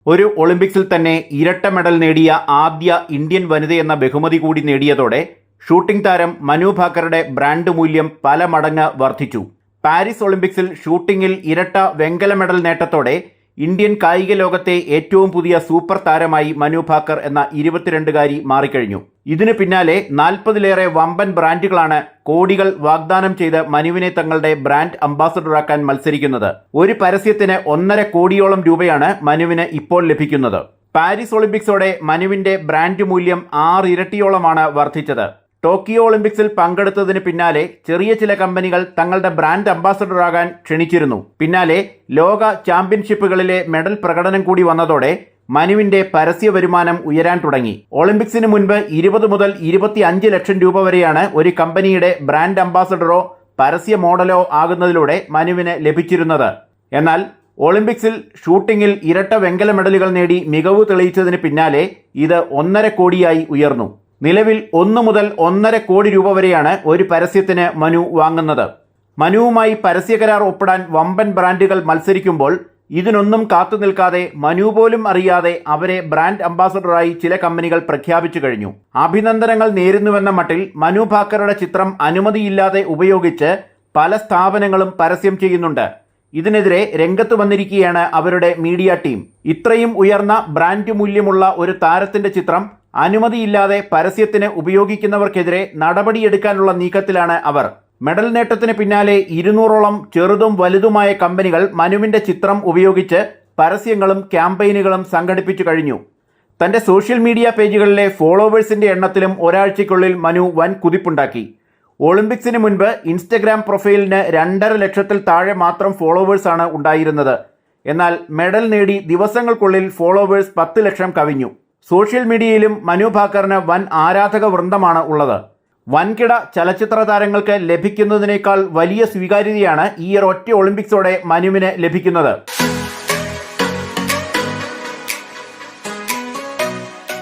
ഒരു ഒളിമ്പിക്സിൽ തന്നെ ഇരട്ട മെഡൽ നേടിയ ആദ്യ ഇന്ത്യൻ വനിതയെന്ന ബഹുമതി കൂടി നേടിയതോടെ ഷൂട്ടിംഗ് താരം മനു ഭാക്കറുടെ ബ്രാൻഡ് മൂല്യം പല മടങ്ങ് വർദ്ധിച്ചു. പാരീസ് ഒളിമ്പിക്സിൽ ഷൂട്ടിംഗിൽ ഇരട്ട വെങ്കല മെഡൽ നേട്ടത്തോടെ ഇന്ത്യൻ കായിക ലോകത്തെ ഏറ്റവും പുതിയ സൂപ്പർ താരമായി മനു ഭാക്കർ എന്ന 22കാരി മാറിക്കഴിഞ്ഞു. ഇതിനു പിന്നാലെ 40ലേറെ വമ്പൻ ബ്രാൻഡുകളാണ് കോടികൾ വാഗ്ദാനം ചെയ്ത് മനുവിനെ തങ്ങളുടെ ബ്രാൻഡ് അംബാസഡറാക്കാൻ മത്സരിക്കുന്നത്. ഒരു പരസ്യത്തിന് 1.5 കോടിയോളം രൂപയാണ് മനുവിന് ഇപ്പോൾ ലഭിക്കുന്നത്. പാരീസ് ഒളിമ്പിക്സോടെ മനുവിന്റെ ബ്രാൻഡ് മൂല്യം 6 ഇരട്ടിയോളമാണ് വർദ്ധിച്ചത്. ടോക്കിയോ ഒളിമ്പിക്സിൽ പങ്കെടുത്തതിന് പിന്നാലെ ചെറിയ ചില കമ്പനികൾ തങ്ങളുടെ ബ്രാൻഡ് അംബാസഡറാകാൻ ക്ഷണിച്ചിരുന്നു. പിന്നാലെ ലോക ചാമ്പ്യൻഷിപ്പുകളിലെ മെഡൽ പ്രകടനം കൂടി വന്നതോടെ മനുവിന്റെ പരസ്യ വരുമാനം ഉയരാൻ തുടങ്ങി. ഒളിമ്പിക്സിന് മുൻപ് 20 മുതൽ 25 ലക്ഷം രൂപ വരെയാണ് ഒരു കമ്പനിയുടെ ബ്രാൻഡ് അംബാസഡറോ പരസ്യ മോഡലോ ആകുന്നതിലൂടെ മനുവിന് ലഭിച്ചിരുന്നത്. എന്നാൽ ഒളിമ്പിക്സിൽ ഷൂട്ടിംഗിൽ ഇരട്ട വെങ്കല മെഡലുകൾ നേടി മികവ് തെളിയിച്ചതിന് പിന്നാലെ ഇത് 1.5 കോടിയായി ഉയർന്നു. നിലവിൽ 1 മുതൽ 1.5 കോടി രൂപ വരെയാണ് ഒരു പരസ്യത്തിന് മനു വാങ്ങുന്നത്. മനുവുമായി പരസ്യകരാർ ഒപ്പിടാൻ വമ്പൻ ബ്രാൻഡുകൾ മത്സരിക്കുമ്പോൾ ഇതിനൊന്നും കാത്തു നിൽക്കാതെ മനു പോലും അറിയാതെ അവരെ ബ്രാൻഡ് അംബാസഡറായി ചില കമ്പനികൾ പ്രഖ്യാപിച്ചു കഴിഞ്ഞു. അഭിനന്ദനങ്ങൾ നേരുന്നുവെന്ന മട്ടിൽ മനു ഭാക്കറുടെ ചിത്രം അനുമതിയില്ലാതെ ഉപയോഗിച്ച് പല സ്ഥാപനങ്ങളും പരസ്യം ചെയ്യുന്നുണ്ട്. ഇതിനെതിരെ രംഗത്ത് വന്നിരിക്കുകയാണ് അവരുടെ മീഡിയ ടീം. ഇത്രയും ഉയർന്ന ബ്രാൻഡ് മൂല്യമുള്ള ഒരു താരത്തിന്റെ ചിത്രം അനുമതിയില്ലാതെ പരസ്യത്തിന് ഉപയോഗിക്കുന്നവർക്കെതിരെ നടപടിയെടുക്കാനുള്ള നീക്കത്തിലാണ് അവർ. മെഡൽ നേട്ടത്തിന് പിന്നാലെ 200ഓളം ചെറുതും വലുതുമായ കമ്പനികൾ മനുവിന്റെ ചിത്രം ഉപയോഗിച്ച് പരസ്യങ്ങളും ക്യാമ്പയിനുകളും സംഘടിപ്പിച്ചു കഴിഞ്ഞു. തന്റെ സോഷ്യൽ മീഡിയ പേജുകളിലെ ഫോളോവേഴ്സിന്റെ എണ്ണത്തിലും ഒരാഴ്ചയ്ക്കുള്ളിൽ മനു വൻ കുതിപ്പുണ്ടാക്കി. ഒളിമ്പിക്സിന് മുൻപ് ഇൻസ്റ്റഗ്രാം പ്രൊഫൈലിന് 2.5 ലക്ഷത്തിൽ താഴെ മാത്രം ഫോളോവേഴ്സാണ് ഉണ്ടായിരുന്നത്. എന്നാൽ മെഡൽ നേടി ദിവസങ്ങൾക്കുള്ളിൽ ഫോളോവേഴ്സ് 10 ലക്ഷം കവിഞ്ഞു. സോഷ്യൽ മീഡിയയിലും മനു ഭാക്കറിന് വൻ ആരാധക വൃന്ദമാണ് ഉള്ളത്. വൻകിട ചലച്ചിത്ര താരങ്ങൾക്ക് ലഭിക്കുന്നതിനേക്കാൾ വലിയ സ്വീകാര്യതയാണ് ഈ ഒറ്റ ഒളിമ്പിക്സോടെ മനുവിന് ലഭിക്കുന്നത്.